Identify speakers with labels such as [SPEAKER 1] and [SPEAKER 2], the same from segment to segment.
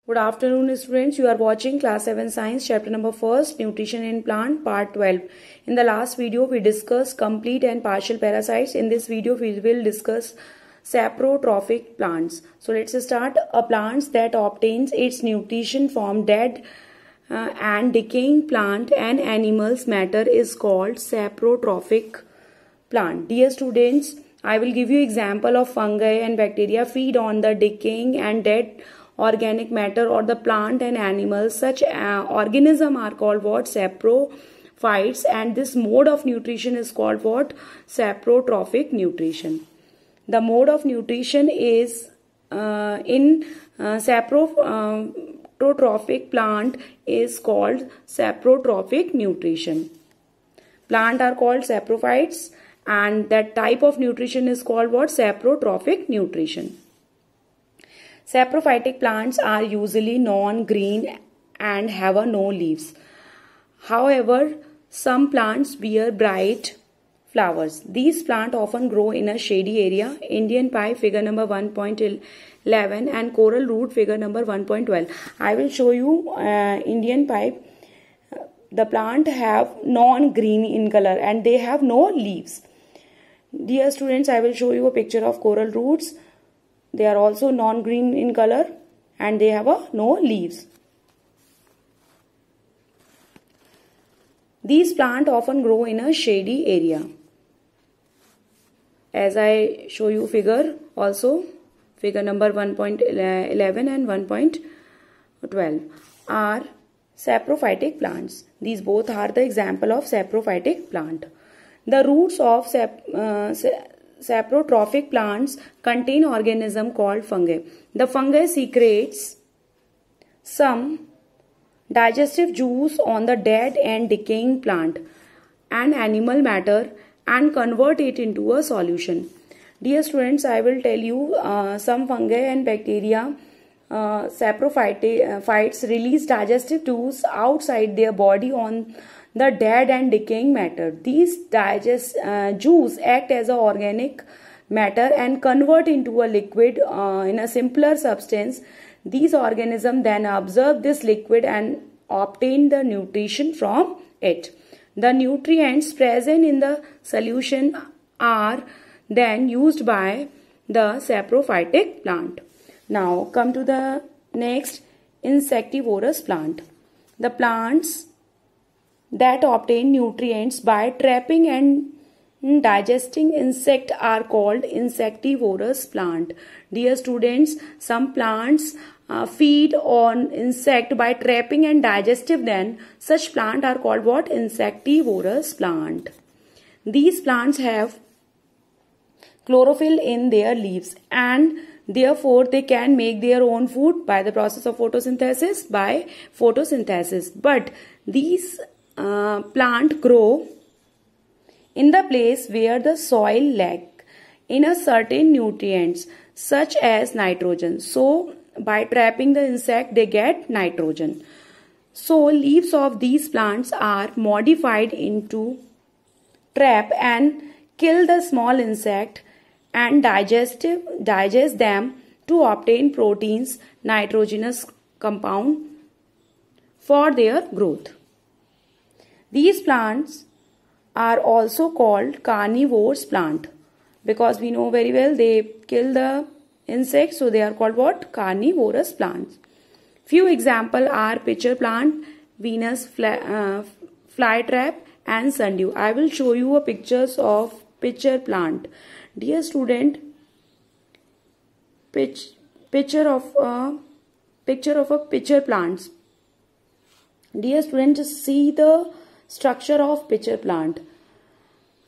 [SPEAKER 1] Good afternoon, students. You are watching class 7 science chapter number 1st, nutrition in plant, part 12. In the last video we discussed complete and partial parasites. In this video we will discuss saprotrophic plants. So let's start. A plant that obtains its nutrition from dead and decaying plant and animals matter is called saprotrophic plant. Dear students, I will give you example of fungi and bacteria feed on the decaying and dead organic matter or the plant and animals. Such organism are called what? Saprophytes, and this mode of nutrition is called what? Saprotrophic nutrition. The mode of nutrition is in saprotrophic plant is called saprotrophic nutrition. Plant are called saprophytes and that type of nutrition is called what? Saprotrophic nutrition. Saprophytic plants are usually non-green and have no leaves. However, some plants bear bright flowers. These plants often grow in a shady area. Indian pipe figure number 1.11 and coral root figure number 1.12. I will show you Indian pipe. The plant have non-green in color and they have no leaves. Dear students, I will show you a picture of coral roots. They are also non-green in color and they have no leaves. These plants often grow in a shady area. As I show you figure also, figure number 1.11 and 1.12 are saprophytic plants. These both are the example of saprophytic plant. The roots of saprotrophic plants contain organism called fungi. The fungi secretes some digestive juice on the dead and decaying plant and animal matter and convert it into a solution. Dear students, I will tell you some fungi and bacteria saprophytes release digestive juice outside their body on the dead and decaying matter. These juice act as an organic matter and convert into a liquid in a simpler substance. These organisms then absorb this liquid and obtain the nutrition from it. The nutrients present in the solution are then used by the saprophytic plant. Now come to the next, insectivorous plant. The plants that obtain nutrients by trapping and digesting insect are called insectivorous plant. Dear students, some plants feed on insect by trapping and digestive them. Such plant are called what? Insectivorous plant. These plants have chlorophyll in their leaves and therefore they can make their own food by the process of photosynthesis. But these plant grow in the place where the soil lack in a certain nutrients such as nitrogen. So by trapping the insect they get nitrogen. So leaves of these plants are modified into trap and kill the small insect and digest them to obtain proteins, nitrogenous compound for their growth. These plants are also called carnivorous plant because we know very well they kill the insects, so they are called what? Carnivorous plants. Few examples are pitcher plant, Venus flytrap and sundew. I will show you a pictures of pitcher plant. Dear student, picture of a pitcher plants. Dear student, just see the structure of pitcher plant.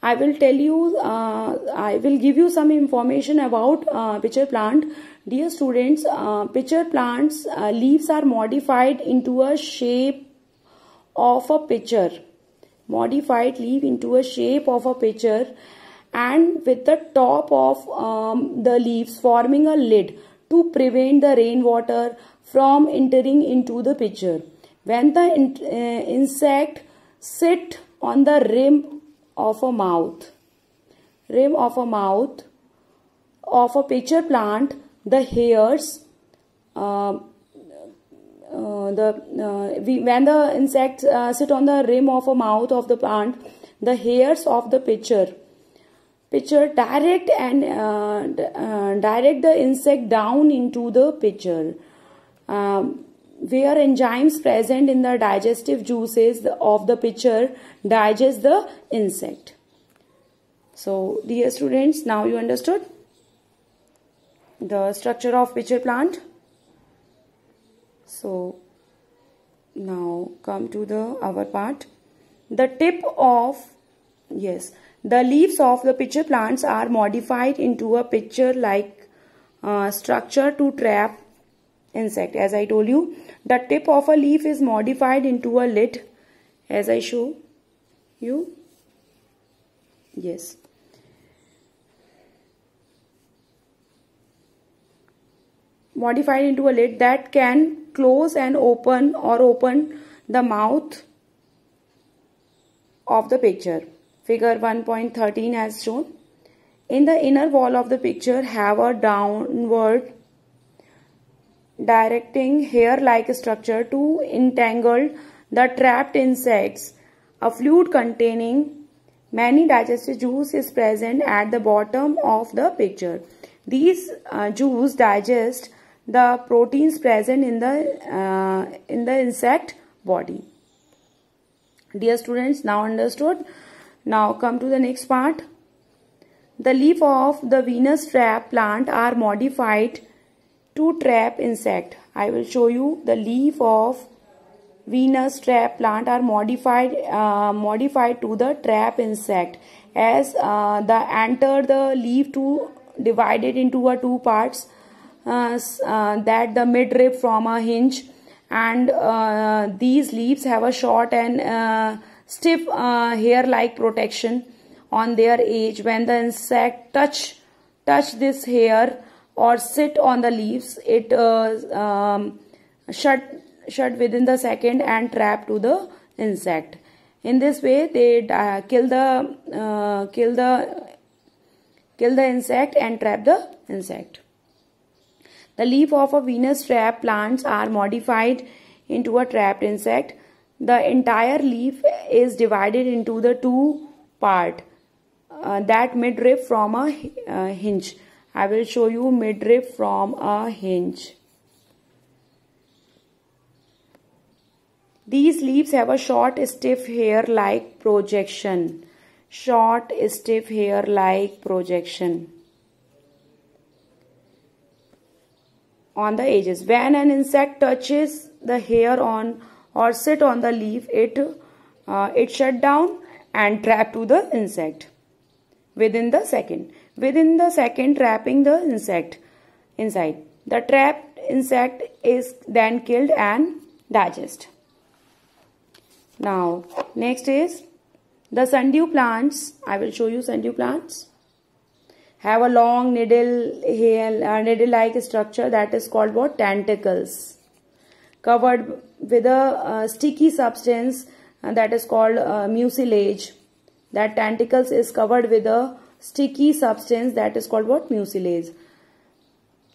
[SPEAKER 1] I will tell you, I will give you some information about pitcher plant. Dear students, pitcher plants leaves are modified into a shape of a pitcher. Modified leaf into a shape of a pitcher and with the top of the leaves forming a lid to prevent the rainwater from entering into the pitcher. When the insect sit on the rim of a mouth of a pitcher plant, the hairs when the insects sit on the rim of a mouth of the plant, the hairs of the pitcher direct the insect down into the pitcher, where enzymes present in the digestive juices of the pitcher digest the insect. So dear students, now you understood the structure of pitcher plant. So now come to our part. The leaves of the pitcher plants are modified into a pitcher-like structure to trap insect. As I told you, the tip of a leaf is modified into a lid, as I show you. Yes. Modified into a lid that can close and open the mouth of the pitcher. Figure 1.13 as shown. In the inner wall of the pitcher have a downward directing hair-like structure to entangle the trapped insects. A fluid containing many digestive juice is present at the bottom of the pitcher. These juice digest the proteins present in the insect body. Dear students, now understood. Now come to the next part. The leaf of the Venus trap plant are modified to trap insect. I will show you the leaf of Venus trap plant are modified to the trap insect, as enter the leaf to divided into two parts, that the midrib from a hinge, and these leaves have a short and stiff hair-like protection on their edge. When the insect touch this hair or sit on the leaves, it shut within the second and trap to the insect. In this way, they kill the insect and trap the insect. The leaf of a Venus trap plants are modified into a trapped insect. The entire leaf is divided into the two parts, that midrib from a hinge. I will show you midrib from a hinge. These leaves have a short, stiff hair-like projection. Short, stiff hair-like projection on the edges. When an insect touches the hair on or sit on the leaf, it shut down and trap to the insect within the second. Within the second, trapping the insect inside. The trapped insect is then killed and digested. Now, next is the sundew plants. I will show you sundew plants. Have a long needle-like structure that is called what? Tentacles. Covered with a sticky substance that is called mucilage. That tentacles is covered with a sticky substance that is called what? Mucilage.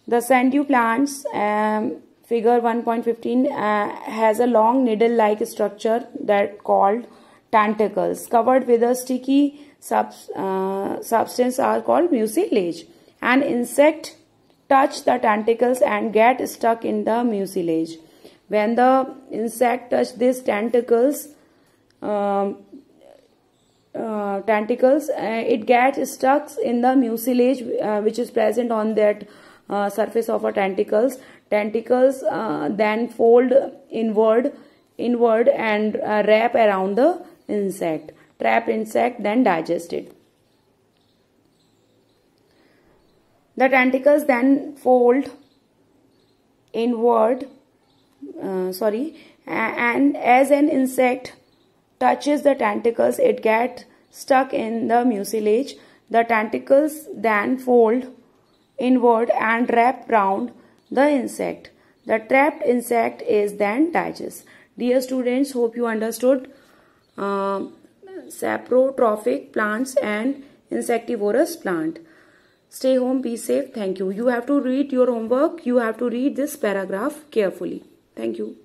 [SPEAKER 1] The sundew plants, figure 1.15, has a long needle-like structure that called tentacles covered with a sticky substance are called mucilage. An insect touch the tentacles and get stuck in the mucilage. When the insect touch these tentacles, it gets stuck in the mucilage which is present on that surface of a tentacles. Tentacles then fold inward and wrap around the insect. Trapped insect then digested. The tentacles then fold inward, and as an insect touches the tentacles, it gets stuck in the mucilage. The tentacles then fold inward and wrap round the insect. The trapped insect is then digested. Dear students, hope you understood saprotrophic plants and insectivorous plant. Stay home, be safe. Thank you. You have to read your homework. You have to read this paragraph carefully. Thank you.